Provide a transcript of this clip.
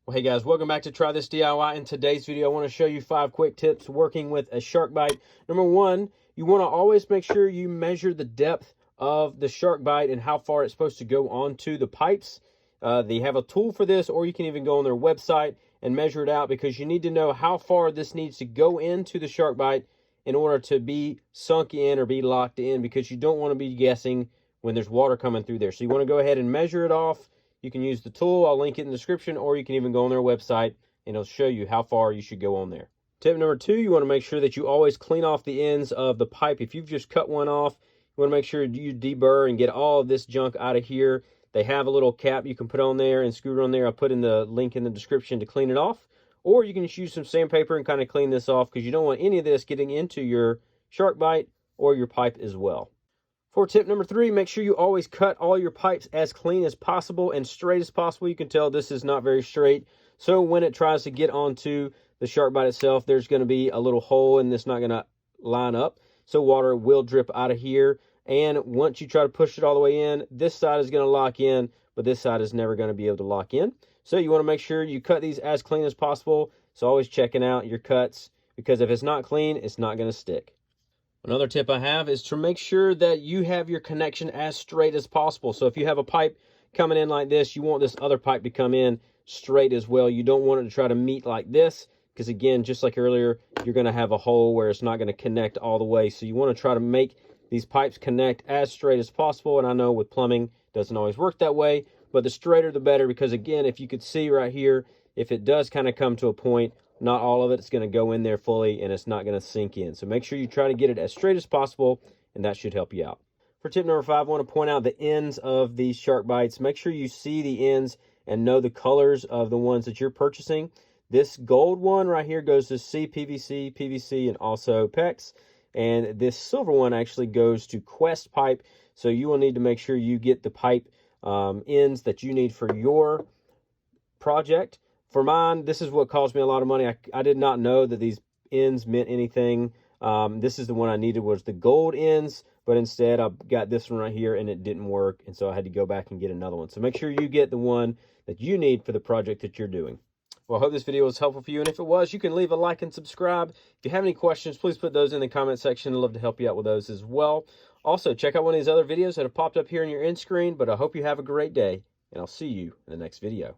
Well, hey guys, welcome back to Try This DIY. In today's video, I want to show you 5 quick tips working with a Sharkbite. Number 1, you want to always make sure you measure the depth of the Sharkbite and how far it's supposed to go onto the pipes. They have a tool for this, or you can even go on their website and measure it out, because you need to know how far this needs to go into the Sharkbite in order to be sunk in or be locked in, because you don't want to be guessing when there's water coming through there. So you want to go ahead and measure it off. You can use the tool. I'll link it in the description, or you can even go on their website and it'll show you how far you should go on there. Tip number 2, you want to make sure that you always clean off the ends of the pipe. If you've just cut one off, you want to make sure you deburr and get all of this junk out of here. They have a little cap you can put on there and screw it on there. I'll put in the link in the description to clean it off. Or you can just use some sandpaper and kind of clean this off, because you don't want any of this getting into your Sharkbite or your pipe as well. For tip number 3, make sure you always cut all your pipes as clean as possible and straight as possible. You can tell this is not very straight. So when it tries to get onto the Sharkbite itself, there's going to be a little hole and it's not going to line up. So water will drip out of here. And once you try to push it all the way in, this side is going to lock in, but this side is never going to be able to lock in. So you want to make sure you cut these as clean as possible. So always checking out your cuts, because if it's not clean, it's not going to stick. Another tip I have is to make sure that you have your connection as straight as possible. So if you have a pipe coming in like this, you want this other pipe to come in straight as well. You don't want it to try to meet like this, because again, just like earlier, you're going to have a hole where it's not going to connect all the way. So you want to try to make these pipes connect as straight as possible. And I know with plumbing, it doesn't always work that way, but the straighter the better, because again, if you could see right here, if it does kind of come to a point, not all of it is going to go in there fully and it's not going to sink in. So make sure you try to get it as straight as possible, and that should help you out. For tip number 5, I want to point out the ends of these Sharkbites. Make sure you see the ends and know the colors of the ones that you're purchasing. This gold one right here goes to CPVC, PVC, and also PEX. And this silver one actually goes to Quest pipe. So you will need to make sure you get the pipe ends that you need for your project. For mine, this is what cost me a lot of money. I did not know that these ends meant anything. This is the one I needed, was the gold ends, but instead I got this one right here and it didn't work, and so I had to go back and get another one. So make sure you get the one that you need for the project that you're doing. Well, I hope this video was helpful for you, and if it was, you can leave a like and subscribe. If you have any questions, please put those in the comment section. I'd love to help you out with those as well. Also, check out one of these other videos that have popped up here on your end screen, but I hope you have a great day, and I'll see you in the next video.